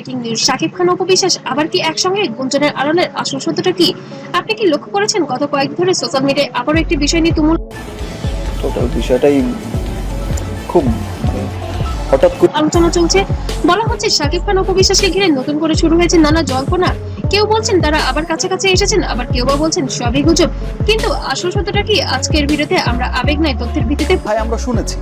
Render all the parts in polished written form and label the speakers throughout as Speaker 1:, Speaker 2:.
Speaker 1: Breaking news, Shakib Khan Apu Biswas আবার কি একসঙ্গে? গুঞ্জনের আড়ালের আসল সত্যটা কি? আপনি কি লক্ষ্য করেছেন গত কয়েকদিন ধরে সোশ্যাল মিডিয়ায় আবারও একটি বিষয় নিয়ে তুমুল
Speaker 2: টোটাল বিষয়টাই খুব হঠাৎ করে
Speaker 1: আলোচনা চলছে। বলা হচ্ছে শাকিব খান অপু বিশ্বাসকে ঘিরে নতুন করে শুরু হয়েছে নানা জল্পনা। কেউ বলছেন তারা আবার কাছাকাছি এসেছেন, আবার কেউ বা বলছেন সবই গুজব। কিন্তু আসল সত্যটা কি? আজকের ভিডিওতে আমরা আবেগ নয় তথ্যের ভিত্তিতে
Speaker 3: ভাই আমরা শুনেছি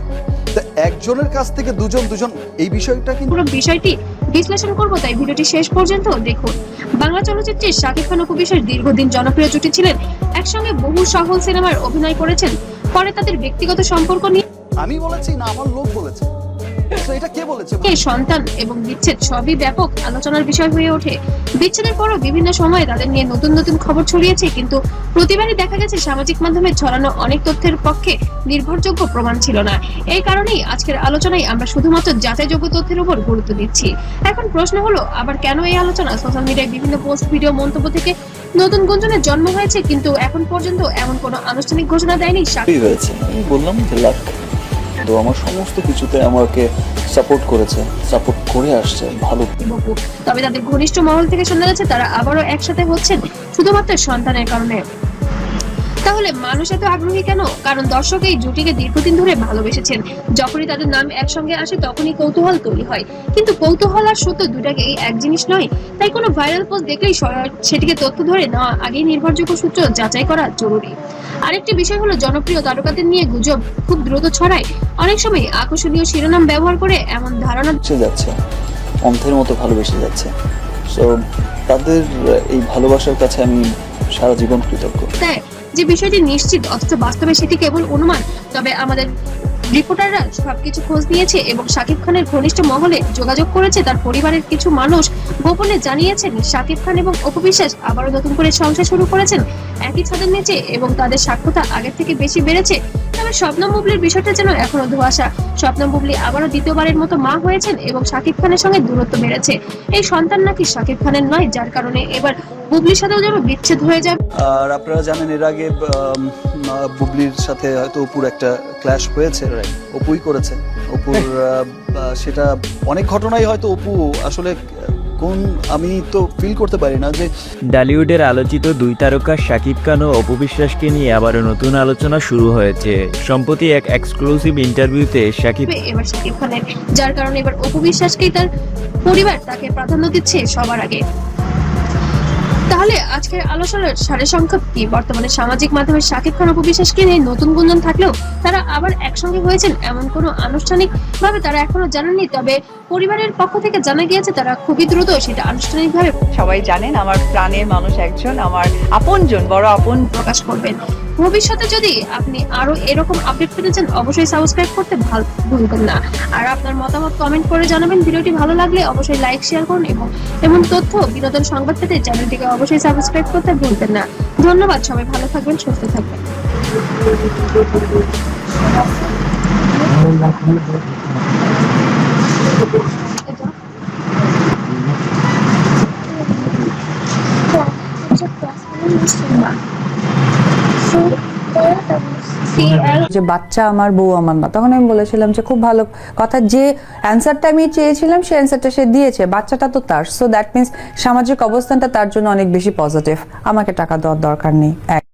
Speaker 3: একজনের কাছ থেকে দুজন এই বিষয়টা কিন্তু
Speaker 1: পুরো বিষয়টি বিশ্লেষণ করব, তাই ভিডিওটি শেষ পর্যন্ত দেখুন। বাংলা চলচ্চিত্রে শাকিব খান অপু বিশ্বাস দীর্ঘদিন জনপ্রিয় জুটি ছিলেন। একসঙ্গে বহু সফল সিনেমার অভিনয় করেছেন। পরে তাদের ব্যক্তিগত সম্পর্ক নিয়ে
Speaker 3: আমি বলেছি না আমার লোক বলেছে, তো এটা কে বলেছে?
Speaker 1: সন্তান এবং বিচ্ছেদ সবই ব্যাপক আলোচনার বিষয় হয়ে ওঠে। বিচ্ছেদের পরও বিভিন্ন সময়ে তাদের নিয়ে নতুন নতুন খবর ছড়িয়েছে, কিন্তু প্রতিবারই দেখা গেছে সামাজিক মাধ্যমে ছড়ানো অনেক তথ্যের পক্ষে নির্ভরযোগ্য প্রমাণ ছিল না। এই কারণেই আজকের আলোচনায় আমরা শুধুমাত্র যাচাইযোগ্য তথ্যের উপর গুরুত্ব দিচ্ছি। এখন প্রশ্ন হলো, আবার কেন এই আলোচনা? সোশ্যাল মিডিয়ায় বিভিন্ন পোস্ট, ভিডিও, মন্তব্য থেকে নতুন গুঞ্জনের জন্ম হয়েছে, কিন্তু এখন পর্যন্ত এমন কোনো আনুষ্ঠানিক ঘোষণা দেয়নি শাকিব।
Speaker 2: হয়েছে আমি বললাম যে লাখ তো আমার সমস্ত কিছুতে আমাকে সাপোর্ট করেছে, সাপোর্ট করে আসছে ভালো।
Speaker 1: তবে তাদের ঘনিষ্ঠ মহল থেকে শোনা যাচ্ছে তারা আবারও একসাথে হচ্ছেন শুধুমাত্র সন্তানের কারণে। তাহলে মানুষ এত আগ্রহী কেন? কারণ দর্শক এই জুটিকে দীর্ঘদিন ধরে ভালোবেসেছেন। যখনই তাদের নাম একসঙ্গে আসে তখনই কৌতূহল তৈরি হয়, কিন্তু কৌতূহল আর সত্য দুটাকেই এক জিনিস নয়। তাই কোনো ভাইরাল পোস্ট দেখলেই সেটিকে তথ্য ধরে নেওয়া আগেই নির্ভরযোগ্য সূত্র যাচাই করা জরুরি। আরেকটি বিষয় হলো, জনপ্রিয় তারকাদের নিয়ে গুজব খুব দ্রুত ছড়ায়। অনেক সময় আকর্ষণীয় শিরোনাম ব্যবহার করে এমন ধারণা
Speaker 2: যাচ্ছে, অন্ধের মতো ভালোবেসে যাচ্ছে। সো তাদের এই ভালোবাসার কাছে আমি সারা জীবন কৃতজ্ঞ।
Speaker 1: দেয় যে বিষয়টি নিশ্চিত, অথচ বাস্তবে সেটি কেবল অনুমান। তবে আমাদের রিপোর্টাররা সবকিছু খোঁজ নিয়েছে এবং শাকিব খানের ঘনিষ্ঠ মহলে যোগাযোগ করেছে। তার পরিবারের কিছু মানুষ গোপনে জানিয়েছেন শাকিব খান এবং অপু বিশ্বাস আবারও নতুন করে সংসার শুরু করেছেন একই ছাদের নিচে, এবং তাদের সাক্ষ্যতা আগের থেকে বেশি বেড়েছে। তবে শবনম বুবলির বিষয়টা যেন এখনো ধোঁয়াশা। শবনম বুবলি আবারও দ্বিতীয়বারের মতো মা হয়েছেন এবং শাকিব খানের সঙ্গে দূরত্ব বেড়েছে। এই সন্তান নাকি শাকিব খানের নয়, যার কারণে এবার বুবলির সাথেও যেন বিচ্ছেদ হয়ে যাবে।
Speaker 3: আর আপনারা জানেন এর আগে বুবলির সাথে হয়তো অপুর একটা ক্ল্যাশ হয়েছে, অপুই করেছে অপুর সেটা অনেক ঘটনাই হয়তো অপু আসলে কোন আমি তো ফিল করতে পারি না যে
Speaker 4: ডালিউডের আলোচিত দুই তারকা শাকিব খান ও অপু বিশ্বাসকে নিয়ে আবারও নতুন আলোচনা শুরু হয়েছে। সম্প্রতি এক এক্সক্লুসিভ ইন্টারভিউতে শাকিব
Speaker 1: এবার শাকিব খানের, যার কারণে এবার অপু বিশ্বাসকেই তার পরিবার তাকে প্রাধান্য দিচ্ছে সবার আগে। তাহলে আজকের আলোচনার সারসংক্ষেপ কি? বর্তমানে সামাজিক মাধ্যমে শাকিব খান অপু বিশ্বাসকে নিয়ে নতুন গুঞ্জন থাকলেও তারা আবার একসঙ্গে হয়েছেন এমন কোনো আনুষ্ঠানিক ভাবে তারা এখনো জানাননি। তবে পরিবারের পক্ষ থেকে জানা গিয়েছে তারা খুবই দ্রুত সেটা আনুষ্ঠানিকভাবে
Speaker 5: সবাই জানেন আমার প্রাণের মানুষ একজন, আমার আপনজন, বড় আপন
Speaker 1: প্রকাশ করবেন। ভবিষ্যতে যদি আপনি আরো এরকম আপডেট পেতে চান অবশ্যই সাবস্ক্রাইব করতে ভুলবেন না। আর আপনার মতামত কমেন্ট করে জানাবেন। ভিডিওটি ভালো লাগলে অবশ্যই লাইক, শেয়ার করুন এবং এমন তথ্য বিনোদন সংবাদ পেতে চ্যানেলটিকে অবশ্যই সাবস্ক্রাইব করতে ভুলবেন না। ধন্যবাদ, সবাই ভালো থাকবেন, সুস্থ থাকবেন।
Speaker 6: যে বাচ্চা আমার, বউ আমার না। তখন আমি বলেছিলাম যে খুব ভালো কথা, যে অ্যান্সারটা আমি চেয়েছিলাম সেই অ্যান্সারটা সে দিয়েছে, বাচ্চাটা তো তার। সো দ্যাট মিনস সামাজিক অবস্থানটা তার জন্য অনেক বেশি পজিটিভ। আমাকে টাকা দেওয়ার দরকার নেই।